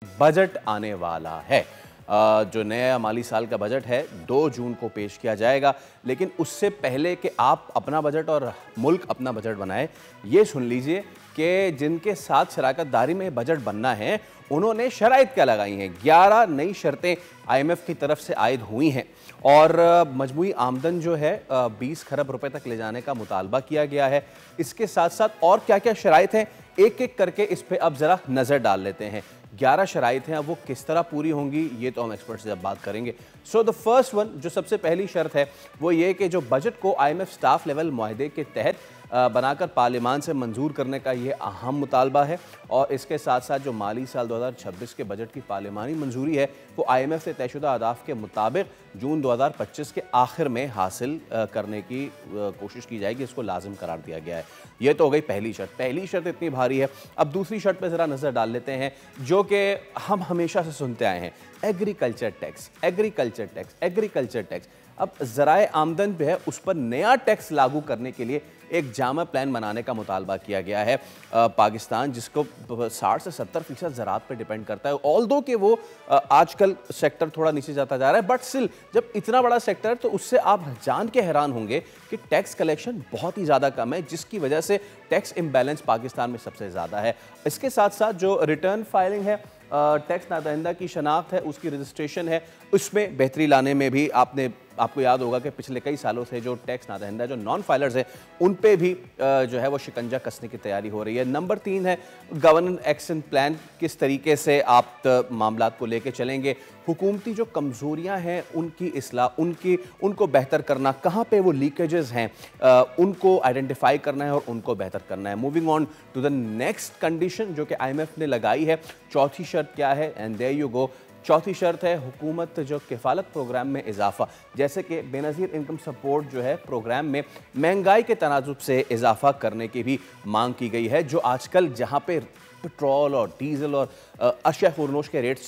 Budget आने वाला है। जो नया माली साल का बजट है 2 जून को पेश किया जाएगा, लेकिन उससे पहले कि आप अपना बजट और मुल्क अपना बजट बनाए, ये सुन लीजिए कि जिनके साथ शराकतदारी में बजट बनना है उन्होंने शराइत क्या लगाई हैं। 11 नई शर्तें IMF की तरफ से आयद हुई हैं और मजमूई आमदन जो है 20 खरब रुपए तक ले जाने का मुतालबा किया गया है। इसके साथ साथ और क्या क्या शराइत हैं, एक एक करके इस पे अब ज़रा नज़र डाल लेते हैं। 11 शराइत हैं, अब वो किस तरह पूरी होंगी ये तो हम एक्सपर्ट से अब बात करेंगे। सो द फर्स्ट वन, जो सबसे पहली शर्त है वो ये कि जो बजट को IMF स्टाफ लेवल मुआहदे के तहत बनाकर पार्लियामान से मंजूर करने का ये अहम मुतालबा है और इसके साथ साथ जो माली साल 2026 के बजट की पार्लियामानी मंजूरी है वो IMF से तयशुदा अहदाफ के मुताबिक जून 2025 के आखिर में हासिल करने की कोशिश की जाएगी। इसको लाजिम करार दिया गया है। ये तो हो गई पहली शर्त। पहली शर्त इतनी भारी है। अब दूसरी शर्त पर ज़रा नज़र डाल लेते हैं जो कि हम हमेशा से सुनते आए हैं, agriculture tax, agriculture tax, agriculture tax. अब ज़राए आमदन पे है, उस पर नया टैक्स लागू करने के लिए एक जामा प्लान बनाने का मुतालबा किया गया है। पाकिस्तान जिसको 60 से 70% ज़राअत पे डिपेंड करता है, ऑल्दो कि वो आजकल सेक्टर थोड़ा नीचे जाता जा रहा है, बट स्टिल जब इतना बड़ा सेक्टर है तो उससे आप जान के हैरान होंगे कि टैक्स कलेक्शन बहुत ही ज़्यादा कम है, जिसकी वजह से टैक्स इम्बैलेंस पाकिस्तान में सबसे ज़्यादा है। इसके साथ साथ जो रिटर्न फाइलिंग है, टैक्स नादहिंदा की शनाख्त है, उसकी रजिस्ट्रेशन है, उसमें बेहतरी लाने में भी आपको याद होगा कि पिछले कई सालों से जो टैक्स नादहिंदा जो नॉन फाइलर्स हैं उन पे भी जो है वो शिकंजा कसने की तैयारी हो रही है। नंबर 3 है गवर्नेंस एक्शन प्लान, किस तरीके से आप मामलात को लेके चलेंगे, हुकूमती जो कमज़ोरियाँ हैं उनकी इस्लाह, उनको बेहतर करना, कहाँ पे वो लीकेजेस हैं उनको आइडेंटिफाई करना है और उनको बेहतर करना है। Moving on to the next condition जो कि IMF ने लगाई है, चौथी शर्त क्या है, एंड देयर यू गो। चौथी शर्त है हुकूमत जो किफ़ालत प्रोग्राम में इजाफा, जैसे कि बेनज़ीर इनकम सपोर्ट जो है प्रोग्राम में महंगाई के तनाजुब से इजाफा करने की भी मांग की गई है। जो आजकल जहाँ पे पेट्रोल और डीजल और अशिया खुरनोश के रेट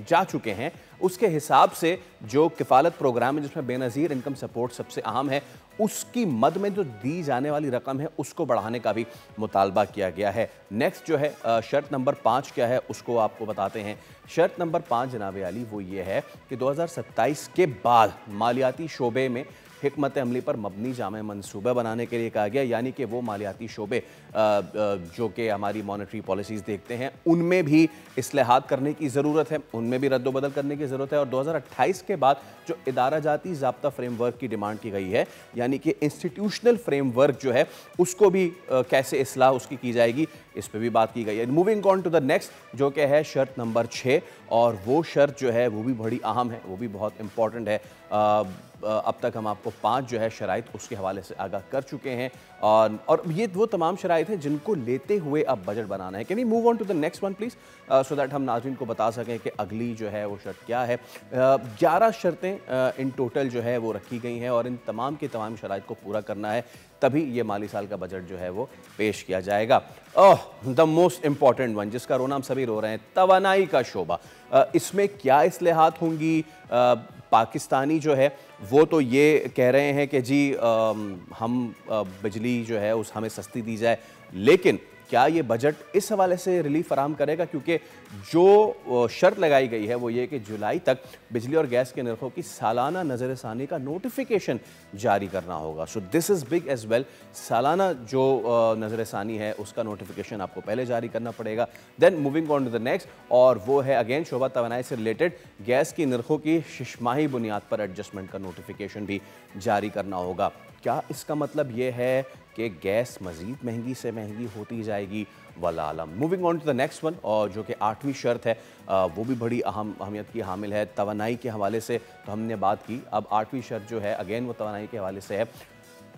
जा चुके हैं उसके हिसाब से जो किफ़ालत प्रोग्राम है जिसमें बेनज़ीर इनकम सपोर्ट सबसे अहम है, उसकी मद में जो दी जाने वाली रकम है उसको बढ़ाने का भी मुतालबा किया गया है। नेक्स्ट जो है शर्त नंबर 5 क्या है उसको आपको बताते हैं। शर्त नंबर 5 जनाब आली वो ये है कि 2027 के बाद मालियाती शोबे में हिकमत अमली पर मबनी जामे मनसूबा बनाने के लिए कहा गया, यानी कि वो मालियाती शोबे जो कि हमारी मॉनेटरी पॉलिसीज़ देखते हैं उनमें भी इस्लाहात करने की ज़रूरत है, उनमें भी रद्दोबदल करने की ज़रूरत है। और 2028 के बाद जो इदारा जाती ज़ाब्ता फ्रेमवर्क की डिमांड की गई है, यानी कि इंस्टीट्यूशनल फ्रेमवर्क जो है उसको भी कैसे इस्लाह उसकी की जाएगी, इस पर भी बात की गई है। Moving on to the next जो कि है शर्त नंबर 6, और वो शर्त जो है वो भी बड़ी अहम है, वो भी बहुत इंपॉर्टेंट है। अब तक हम आपको 5 जो है शराइत उसके हवाले से आगाह कर चुके हैं और ये वो तमाम शराइत हैं जिनको लेते हुए अब बजट बनाना है। Can we move on to the next one please, so that हम नाज़रीन को बता सकें कि अगली जो है वो शर्त क्या है। 11 शर्तें इन टोटल जो है वो रखी गई हैं और इन तमाम की तमाम शराइत को पूरा करना है, तभी ये माली साल का बजट जो है वो पेश किया जाएगा। द मोस्ट इंपॉर्टेंट वन जिसका रोना हम सभी रो रहे हैं, तवानाई का शोबा। इसमें क्या इस्लाहात होंगी? पाकिस्तानी जो है वो तो ये कह रहे हैं कि जी हम बिजली जो है उस हमें सस्ती दी जाए, लेकिन क्या ये बजट इस हवाले से रिलीफ फराहम करेगा? क्योंकि जो शर्त लगाई गई है वो ये कि जुलाई तक बिजली और गैस के नरखों की सालाना नज़रसानी का नोटिफिकेशन जारी करना होगा। So this is big as well. सालाना जो नज़रसानी है उसका नोटिफिकेशन आपको पहले जारी करना पड़ेगा। Then moving on to the next, और वो है अगेन शोबा तवानाई से रिलेटेड, गैस की नरखों की शिशमाही बुनियाद पर एडजस्टमेंट का नोटिफिकेशन भी जारी करना होगा। क्या इसका मतलब ये है कि गैस मज़ीद महंगी से महंगी होती जाएगी? वल्लाह आलम। Moving on to the next one, और जो कि 8वीं शर्त है वो भी बड़ी अहमियत की हामिल है। तवानाई के हवाले से तो हमने बात की, अब 8वीं शर्त जो है अगेन वो तवानाई के हवाले से है।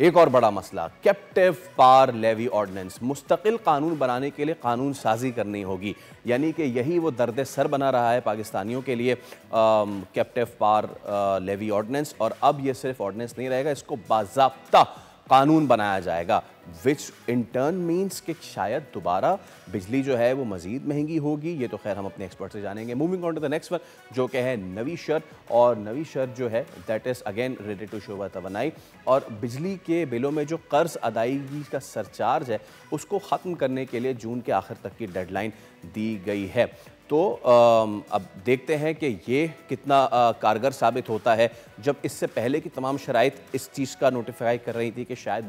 एक और बड़ा मसला, कैप्टिव पावर लेवी ऑर्डिनेंस। मुस्तकिल कानून बनाने के लिए कानून साजी करनी होगी, यानी कि यही वो दर्द सर बना रहा है पाकिस्तानियों के लिए, कैप्टिव पावर लेवी ऑर्डिनेंस। और अब ये सिर्फ ऑर्डिनेंस नहीं रहेगा, इसको बाज़ाब्ता कानून बनाया जाएगा, विच इन टर्न मीन्स कि शायद दोबारा बिजली जो है वो मज़ीद महंगी होगी। ये तो खैर हम अपने एक्सपर्ट से जानेंगे। Moving on to the next one जो कि है नवी शर्त, और नवी शर्त जो है that is again related to शोबा तवानाई, और बिजली के बिलों में जो कर्ज अदायगी का सरचार्ज है उसको ख़त्म करने के लिए जून के आखिर तक की डेडलाइन दी गई है। तो अब देखते हैं कि ये कितना कारगर साबित होता है। जब इससे पहले की तमाम शराइत इस चीज़ का नोटिफाई कर रही थी कि शायद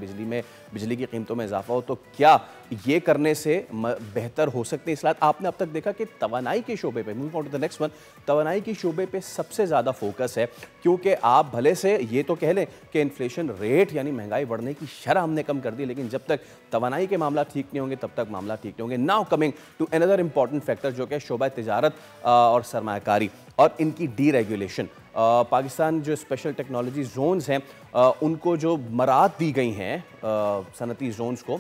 बिजली की कीमतों में इजाफा हो, तो क्या ये करने से बेहतर हो सकते हैं इस्लाहत? आपने अब तक देखा कि तवानाई के शोबे पे, moving on to the next one, तवानाई की शोबे पे सबसे ज़्यादा फोकस है, क्योंकि आप भले से ये तो कह लें कि इन्फ्लेशन रेट यानी महंगाई बढ़ने की शरह हमने कम कर दी, लेकिन जब तक तवानाई के मामला ठीक नहीं होंगे तब तक मामला ठीक नहीं होंगे। Now coming to another important factor जो कि शोबा तिजारत और सरमायाकारी और इनकी डीरेगुलेशन। पाकिस्तान जो स्पेशल टेक्नोलॉजी जोन्स हैं उनको जो मराद दी गई हैं सनती जोन्स को,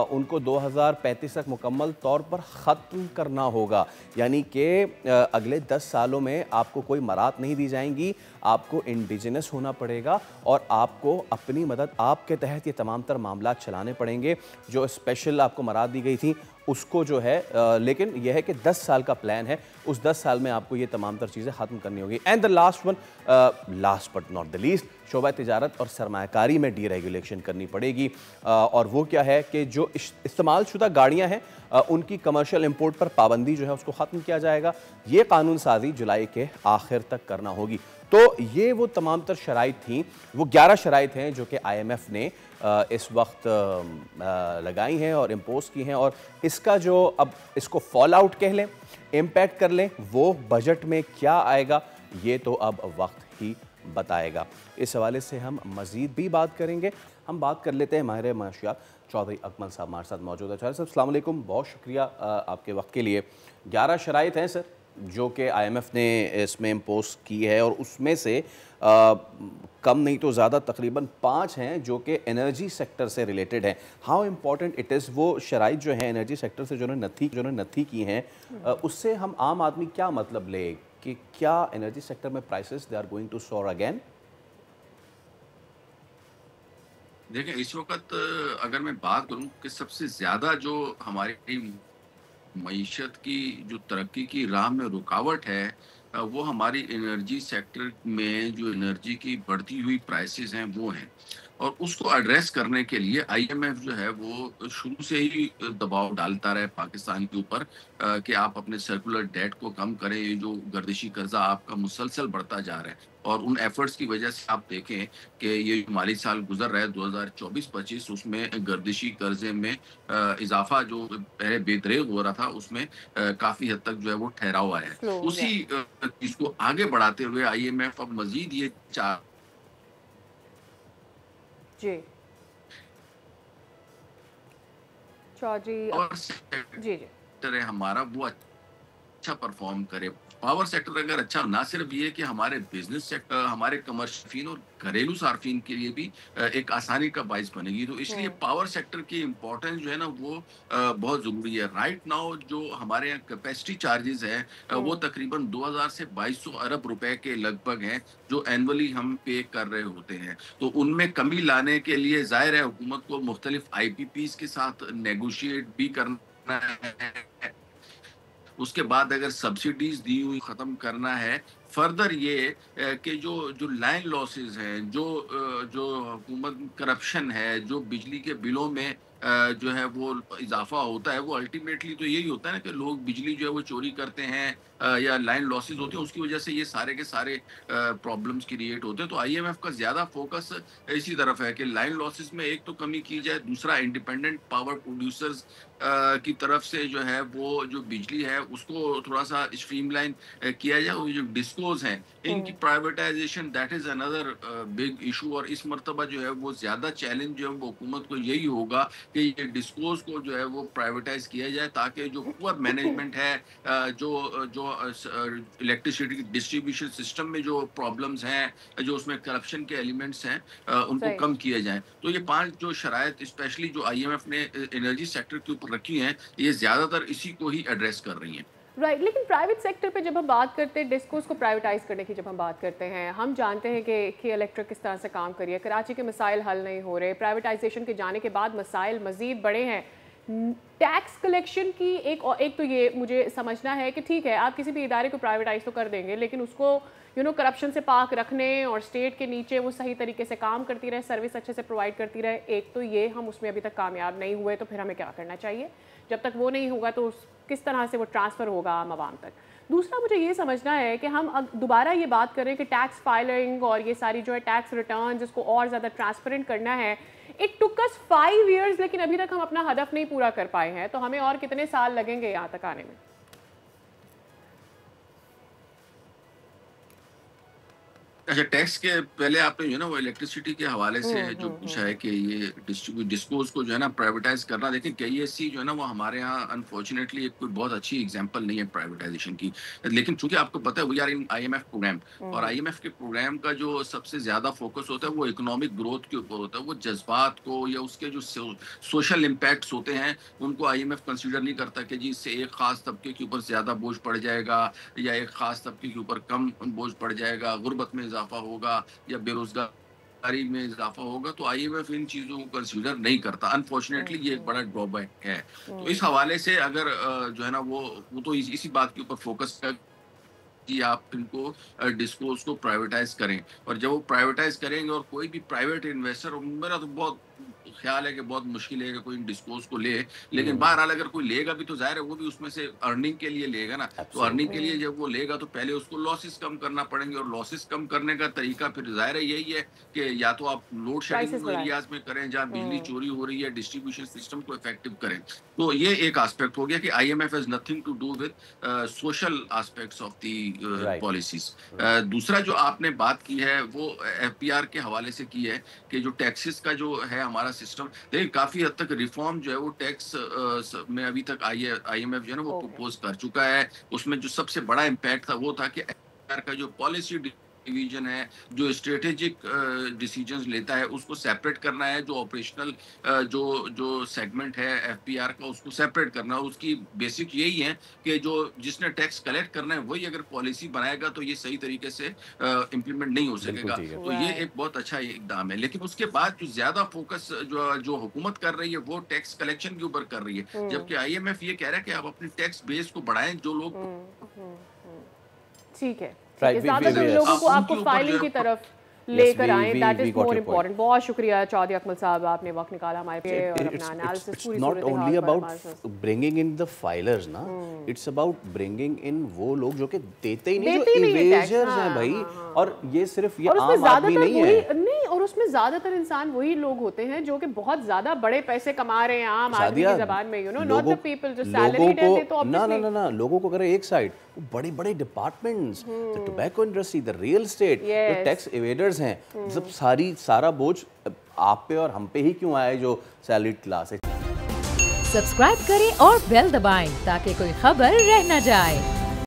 उनको 2035 तक मुकम्मल तौर पर ख़त्म करना होगा। यानी कि अगले 10 सालों में आपको कोई मराद नहीं दी जाएंगी, आपको इंडिजिनस होना पड़ेगा और आपको अपनी मदद आपके तहत ये तमाम तर मामला चलाने पड़ेंगे। जो स्पेशल आपको मराद दी गई थी उसको जो है लेकिन यह है कि 10 साल का प्लान है, उस 10 साल में आपको ये तमाम तर चीज़ें ख़त्म करनी होगी। And the last one, last but not the least, शोबा तिजारत और सरमायाकारी में डीरेगुलेशन करनी पड़ेगी। और वो क्या है कि जो इस्तेमाल शुदा गाड़ियाँ हैं उनकी कमर्शियल इंपोर्ट पर पाबंदी जो है उसको ख़त्म किया जाएगा। ये कानून साजी जुलाई के आखिर तक करना होगी। तो ये वो तमाम तर शराइत थी, वो 11 शराइत हैं जो कि IMF ने इस वक्त लगाई हैं और इम्पोज की हैं, और इसका जो अब इसको फॉल आउट कह लें, इम्पैक्ट कर लें, वो बजट में क्या आएगा ये तो अब वक्त ही बताएगा। इस हवाले से हम मज़ीद भी बात करेंगे। हम बात कर लेते हैं माहिर माशियात चौधरी अकमल साहब हमारे साथ मौजूद है। चौधरी साहब अस्सलाम वालेकुम, बहुत शुक्रिया आपके वक्त के लिए। 11 शराइत हैं सर जो कि IMF ने इसमें इम्पोज की है, और उसमें से कम नहीं तो ज़्यादा तकरीबन 5 हैं जो कि एनर्जी सेक्टर से रिलेटेड हैं। हाउ इम्पॉर्टेंट इट इज़, वो शराइत जो हैं एनर्जी सेक्टर से जो नथी की हैं, उससे हम आम आदमी क्या मतलब ले कि क्या एनर्जी सेक्टर में prices they are going to soar again? देखिए, इस वक़्त अगर मैं बात करूँ कि सबसे ज़्यादा जो हमारी मईशत की जो तरक्की की राह में रुकावट है, वो हमारी एनर्जी सेक्टर में जो एनर्जी की बढ़ती हुई प्राइसेस हैं वो हैं। और उसको एड्रेस करने के लिए IMF जो है वो शुरू से ही दबाव डालता रहा है पाकिस्तान के ऊपर, कि आप अपने सर्कुलर डेट को कम करें। ये जो गर्दिशी कर्जा आपका मुसलसल बढ़ता जा रहा है, और उन एफर्ट्स की वजह से आप देखें कि ये जो माली साल गुजर रहा है 2024-25, उसमें गर्दिशी कर्जे में इजाफा जो पहले बेदरेग हो रहा था उसमें काफी हद तक जो है वो ठहराव आया है। स्लो या उसी चीज को आगे बढ़ाते हुए IMF अब मजीद ये चार जी चौधरी पावर जी जी सेक्टर है हमारा वो अच्छा परफॉर्म करे। पावर सेक्टर अगर अच्छा, ना सिर्फ ये कि हमारे बिजनेस सेक्टर, हमारे कमर्शियल और घरेलू सार्फिन के लिए भी एक आसानी का बाइस बनेगी। तो इसलिए हम्म पावर सेक्टर की इम्पोर्टेंस जो है ना वो बहुत ज़रूरी है। राइट नाउ जो हमारे यहाँ कैपेसिटी चार्जेस हैं, वो हम्म तकरीबन 2000 से 2200 अरब रुपए के लगभग हैं जो एनुअली हम पे कर रहे होते हैं। तो उनमें कमी लाने के लिए ज़ाहिर है हुकूमत को मुख्तलिफ IPPs के साथ नेगोशिएट भी करना है। उसके बाद अगर सब्सिडीज दी हुई खत्म करना है। फर्दर ये कि जो लाइन लॉसेस हैं, जो हुकूमत करप्शन है, जो बिजली के बिलों में जो है वो इजाफा होता है, वो अल्टीमेटली तो यही होता है ना कि लोग बिजली जो है वो चोरी करते हैं, या लाइन लॉसेस होते हैं, उसकी वजह से ये सारे के सारे प्रॉब्लम्स क्रिएट होते हैं। तो IMF का ज्यादा फोकस इसी तरफ है कि लाइन लॉसेस में एक तो कमी की जाए, दूसरा इंडिपेंडेंट पावर प्रोड्यूसर्स की तरफ से जो है वो जो बिजली है उसको थोड़ा सा स्ट्रीमलाइन किया जाए। और जो डिस्कोज हैं इनकी hmm privatisation, that is another big issue. और इस मर्तबा जो है वो ज्यादा चैलेंज जो है वो हुकूमत को यही होगा कि ये डिस्कोज को जो है वो प्राइवेटाइज किया जाए, ताकि जो पुअर मैनेजमेंट है, जो जो इलेक्ट्रिसिटी डिस्ट्रीब्यूशन सिस्टम में जो प्रॉब्लम्स हैं, जो उसमें करप्शन के एलिमेंट्स हैं, उनको सही कम किया जाए। तो ये 5 जो शराइत स्पेशली जो IMF ने एनर्जी सेक्टर के ऊपर रखी हैं, ये ज्यादातर इसी को ही एड्रेस कर रही हैं। राइट। लेकिन प्राइवेट सेक्टर पे जब हम बात करते हैं, डिस्कोस को प्राइवेटाइज करने की जब हम बात करते हैं, हम जानते हैं कि इलेक्ट्रिक किस तरह से काम करी है, कराची के मसाइल हल नहीं हो रहे, प्राइवेटाइजेशन के जाने के बाद मसाइल मज़ीद बड़े हैं। टैक्स कलेक्शन की एक तो ये मुझे समझना है कि ठीक है आप किसी भी इदारे को प्राइवेटाइज तो कर देंगे, लेकिन उसको करप्शन से पाक रखने और स्टेट के नीचे वो सही तरीके से काम करती रहे, सर्विस अच्छे से प्रोवाइड करती रहे, एक तो ये हम उसमें अभी तक कामयाब नहीं हुए। तो फिर हमें क्या करना चाहिए? जब तक वो नहीं होगा तो किस तरह से वो ट्रांसफ़र होगा आम आवाम तक। दूसरा मुझे ये समझना है कि हम दोबारा ये बात करें कि टैक्स फाइलिंग और ये सारी जो है टैक्स रिटर्न जिसको और ज़्यादा ट्रांसपेरेंट करना है, इट टुक अस 5 years, लेकिन अभी तक हम अपना हदफ नहीं पूरा कर पाए हैं, तो हमें और कितने साल लगेंगे यहाँ तक आने में? अच्छा, टैक्स के पहले आपने जो है ना वो इलेक्ट्रिसिटी के हवाले से जो पूछा है कि ये डिस्पोज को जो है ना प्राइवेटाइज करना, देखिए KESC जो है ना वो हमारे यहाँ अनफॉर्चुनेटली एक कोई बहुत अच्छी एग्जांपल नहीं है प्राइवेटाइजेशन की। लेकिन चूंकि आपको पता है we are in IMF program, और IMF के प्रोग्राम का जो सबसे ज्यादा फोकस होता है वो इकोनॉमिक ग्रोथ के ऊपर होता है। वो जज्बात को या उसके जो सोशल इम्पैक्ट्स होते हैं उनको IMF कंसिडर नहीं करता कि जी इससे एक खास तबके के ऊपर ज्यादा बोझ पड़ जाएगा या एक खास तबके के ऊपर कम बोझ पड़ जाएगा, गुर्बत में इजाफा होगा या बेरोजगारी में इजाफा होगा, तो IMF इन चीजों को कंसीडर नहीं करता। अनफॉर्चुनेटली ये एक बड़ा ड्रॉबैक है। तो इस हवाले से अगर जो है ना वो तो इसी बात के ऊपर फोकस कर कि आप इनको डिस्पोज को प्राइवेटाइज करें, और जब वो प्राइवेटाइज करेंगे और कोई भी प्राइवेट इन्वेस्टर, मेरा तो बहुत ख्याल है कि बहुत मुश्किल है कि कोई डिस्पोज को ले, लेकिन बहरहाल अगर कोई लेगा भी तो जाहिर है वो भी उसमें से अर्निंग के लिए लेगा ना। तो अर्निंग के लिए जब वो लेगा तो पहले उसको लॉसेस कम करना पड़ेंगे, और लॉसेस कम करने का तरीका फिर जाहिर है यही है कि या तो आप लोड शेडिंग एरियाज में करें जहाँ बिजली चोरी हो रही है, डिस्ट्रीब्यूशन सिस्टम को इफेक्टिव करें। तो ये एक एस्पेक्ट हो गया कि IMF has nothing to do with social aspects of the policies. दूसरा जो आपने बात की है वो FPR के हवाले से की है कि जो टैक्सेस का जो है हमारा सिस्टम, देखिए काफी हद तक रिफॉर्म जो है वो टैक्स में अभी तक IMF जो है ना वो प्रपोज कर चुका है। उसमें जो सबसे बड़ा इम्पैक्ट था वो था कि FPR का जो पॉलिसी डिवीजन है, जो स्ट्रेटेजिक डिसीजंस लेता है, उसको सेपरेट करना है। जो ऑपरेशनल जो सेगमेंट है FPR का उसको सेपरेट करना है। उसकी बेसिक यही है कि जो जिसने टैक्स कलेक्ट करना है वही अगर पॉलिसी बनाएगा तो ये सही तरीके से इम्प्लीमेंट नहीं हो सकेगा। तो ये एक बहुत अच्छा इकदाम है। लेकिन उसके बाद जो ज्यादा फोकस जो हुकूमत कर रही है वो टैक्स कलेक्शन के ऊपर कर रही है, जबकि IMF ये कह रहा है कि आप अपनी टैक्स बेस को बढ़ाएं। जो लोग ठीक है, ज्यादातर लोगों को आपको फाइलिंग की तरफ लेकर आए, दैट इज मोर इम्पोर्टेंट। बहुत शुक्रिया चौधरी अकमल साहब, आपने वक्त निकाला हमारे पे और अपना एनालिसिस पूरी not only about bringing in the filers ना, इट्स अबाउट ब्रिंगिंग इन वो लोग जो कि देते ही नहीं, जो इवेजर्स हैं भाई। और ये सिर्फ ये आम आदमी नहीं है, नहीं, और उसमें ज्यादातर इंसान वही लोग होते हैं जो कि बहुत ज्यादा बड़े पैसे कमा रहे हैं आम आदमी की ज़बान में, you know, not the people जो सैलरी देते तो ऑब्वियसली ना लोगों को करे एक साइड, बड़े बड़े departments, the tobacco industry, the real estate, जो टैक्स एवेडर्स हैं, जब सारा बोझ आप पे और हम पे ही क्यों आए जो सैलरीड क्लास है। सब्सक्राइब करें और बेल दबाएं ताकि कोई खबर रह न जाए।